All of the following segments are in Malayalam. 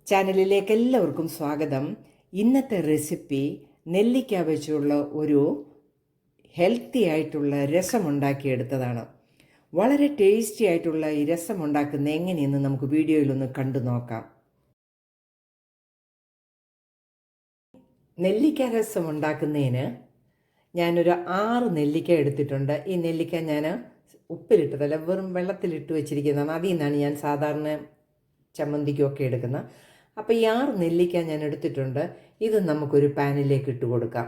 ചാനലിലേക്ക് എല്ലാവർക്കും സ്വാഗതം. ഇന്നത്തെ റെസിപ്പി നെല്ലിക്ക വെച്ചുള്ള ഒരു ഹെൽത്തി ആയിട്ടുള്ള രസം ഉണ്ടാക്കിയെടുത്തതാണ്. വളരെ ടേസ്റ്റി ആയിട്ടുള്ള ഈ രസം ഉണ്ടാക്കുന്ന എങ്ങനെയെന്ന് നമുക്ക് വീഡിയോയിലൊന്ന് കണ്ടു നോക്കാം. നെല്ലിക്ക രസം ഉണ്ടാക്കുന്നതിന് ഞാനൊരു 6 നെല്ലിക്ക എടുത്തിട്ടുണ്ട്. ഈ നെല്ലിക്ക ഞാൻ ഉപ്പിലിട്ടതല്ല, വെറും വെള്ളത്തിലിട്ട് വെച്ചിരിക്കുന്നതാണ്. അതിൽ നിന്നാണ് ഞാൻ സാധാരണ ചമ്മന്തിക്കൊക്കെ എടുക്കുന്നത്. അപ്പോൾ ഈ 6 നെല്ലിക്ക ഞാൻ എടുത്തിട്ടുണ്ട്. ഇത് നമുക്കൊരു പാനിലേക്ക് ഇട്ട് കൊടുക്കാം.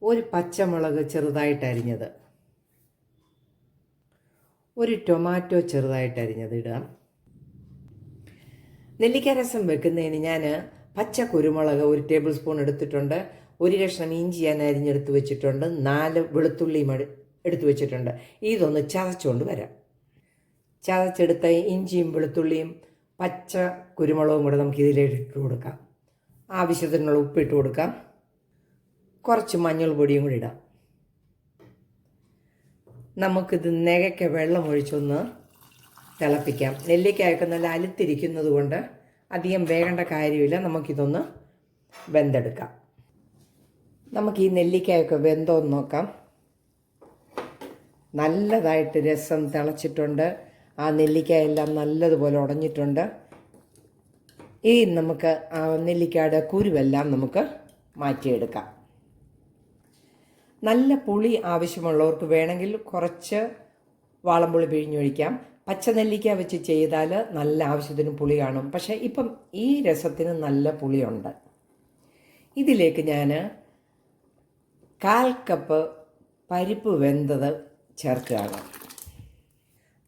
ഒരു പച്ചമുളക് ചെറുതായിട്ട് അരിഞ്ഞത്, ഒരു ടൊമാറ്റോ ചെറുതായിട്ട് അരിഞ്ഞത് ഇടാം. നെല്ലിക്ക രസം വെക്കുന്നതിന് ഞാൻ പച്ച കുരുമുളക് 1 ടേബിൾ സ്പൂൺ എടുത്തിട്ടുണ്ട്. 1 കഷ്ണം ഇഞ്ചി ഞാൻ അരിഞ്ഞെടുത്ത് വെച്ചിട്ടുണ്ട്. 4 വെളുത്തുള്ളിയും എടുത്ത് വെച്ചിട്ടുണ്ട്. ഇതൊന്ന് ചതച്ചുകൊണ്ട് വരാം. ചതച്ചെടുത്ത ഇഞ്ചിയും വെളുത്തുള്ളിയും പച്ച കുരുമുളകും കൂടെ നമുക്ക് ഇതിലേക്ക് ഇട്ട് കൊടുക്കാം. ആവശ്യത്തിനുള്ള ഉപ്പിട്ട് കൊടുക്കാം. കുറച്ച് മഞ്ഞൾ പൊടിയും കൂടി ഇടാം. നമുക്കിത് നികയ്ക്ക് വെള്ളം ഒഴിച്ചൊന്ന് തിളപ്പിക്കാം. നെല്ലിക്കായൊക്കെ നല്ല അലുത്തിരിക്കുന്നത് കൊണ്ട് അധികം വേകേണ്ട കാര്യമില്ല. നമുക്കിതൊന്ന് വെന്തെടുക്കാം. നമുക്ക് ഈ നെല്ലിക്കായൊക്കെ വെന്തോന്ന് നോക്കാം. നല്ലതായിട്ട് രസം തിളച്ചിട്ടുണ്ട്. ആ നെല്ലിക്കായെല്ലാം നല്ലതുപോലെ ഉടഞ്ഞിട്ടുണ്ട്. ഈ നമുക്ക് ആ നെല്ലിക്കയുടെ കുരുവെല്ലാം നമുക്ക് മാറ്റിയെടുക്കാം. നല്ല പുളി ആവശ്യമുള്ളവർക്ക് വേണമെങ്കിൽ കുറച്ച് വാളംപുളി പിഴിഞ്ഞൊഴിക്കാം. പച്ച നെല്ലിക്ക വെച്ച് ചെയ്താൽ നല്ല ആവശ്യത്തിന് പുളി കാണും. പക്ഷേ ഇപ്പം ഈ രസത്തിന് നല്ല പുളിയുണ്ട്. ഇതിലേക്ക് ഞാൻ 1/4 കപ്പ് പരിപ്പ് വെന്തത് ചേർക്കുകയാണ്.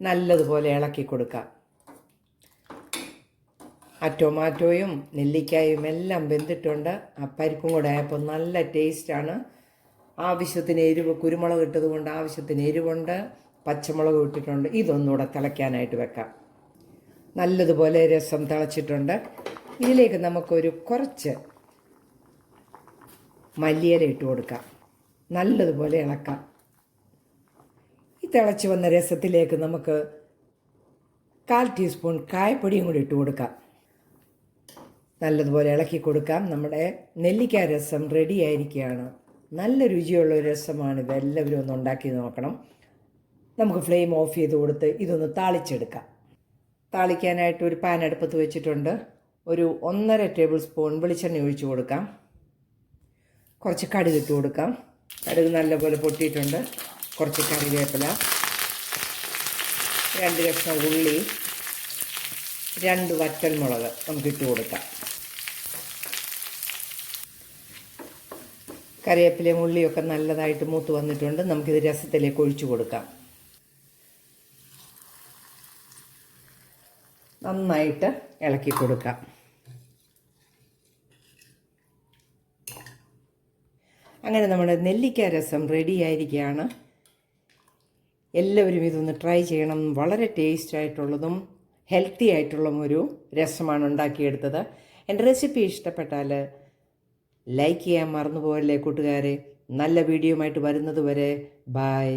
നല്ലതുപോലെ ഇളക്കി കൊടുക്കാം. ആ ടൊമാറ്റോയും നെല്ലിക്കായും എല്ലാം വെന്തിട്ടുണ്ട്. ആ പരിപ്പും കൂടെ ആയപ്പോൾ നല്ല ടേസ്റ്റാണ്. ആവശ്യത്തിന് എരിവ്, കുരുമുളക് ഇട്ടത് കൊണ്ട് ആവശ്യത്തിന് എരിവുണ്ട്. പച്ചമുളക് ഇട്ടിട്ടുണ്ട്. ഇതൊന്നുകൂടെ തിളയ്ക്കാനായിട്ട് വെക്കാം. നല്ലതുപോലെ രസം തിളച്ചിട്ടുണ്ട്. ഇതിലേക്ക് നമുക്കൊരു കുറച്ച് മല്ലിയില ഇട്ട് കൊടുക്കാം. നല്ലതുപോലെ ഇളക്കാം. ഈ തിളച്ച് വന്ന രസത്തിലേക്ക് നമുക്ക് 1/4 ടീസ്പൂൺ കായപ്പൊടിയും കൂടി ഇട്ട് കൊടുക്കാം. നല്ലതുപോലെ ഇളക്കി കൊടുക്കാം. നമ്മുടെ നെല്ലിക്ക രസം റെഡി ആയിരിക്കുകയാണ്. നല്ല രുചിയുള്ള ഒരു രസമാണ്. ഇതെല്ലാവരും ഒന്ന് ഉണ്ടാക്കി നോക്കണം. നമുക്ക് ഫ്ലെയിം ഓഫ് ചെയ്ത് കൊടുത്ത് ഇതൊന്ന് താളിച്ചെടുക്കാം. താളിക്കാനായിട്ട് ഒരു പാൻ അടുപ്പത്ത് വെച്ചിട്ടുണ്ട്. ഒരു 1.5 ടേബിൾ സ്പൂൺ വെളിച്ചെണ്ണ ഒഴിച്ച് കൊടുക്കാം. കുറച്ച് കടുക് ഇട്ട് കൊടുക്കാം. കടുക് നല്ലപോലെ പൊട്ടിയിട്ടുണ്ട്. കുറച്ച് കറിവേപ്പില, 2 കഷ്ണം ഉള്ളി, 2 വറ്റൽമുളക് നമുക്കിട്ട് കൊടുക്കാം. കറിവേപ്പിലയും ഉള്ളിയൊക്കെ നല്ലതായിട്ട് മൂത്ത് വന്നിട്ടുണ്ട്. നമുക്കിത് രസത്തിലേക്ക് ഒഴിച്ചു കൊടുക്കാം. നന്നായിട്ട് ഇളക്കി കൊടുക്കാം. അങ്ങനെ നമ്മുടെ നെല്ലിക്ക രസം റെഡി ആയിരിക്കുകയാണ്. എല്ലാവരും ഇതൊന്ന് ട്രൈ ചെയ്യണം. വളരെ ടേസ്റ്റ് ആയിട്ടുള്ളതും ഹെൽത്തി ആയിട്ടുള്ള ഒരു രസമാണ് ഉണ്ടാക്കിയെടുത്തത്. എൻ്റെ റെസിപ്പി ഇഷ്ടപ്പെട്ടാൽ ലൈക്ക് ചെയ്യാൻ മറന്നു പോകല്ലേ കൂട്ടുകാരെ. നല്ല വീഡിയോ ആയിട്ട് വരുന്നത് വരെ ബൈ.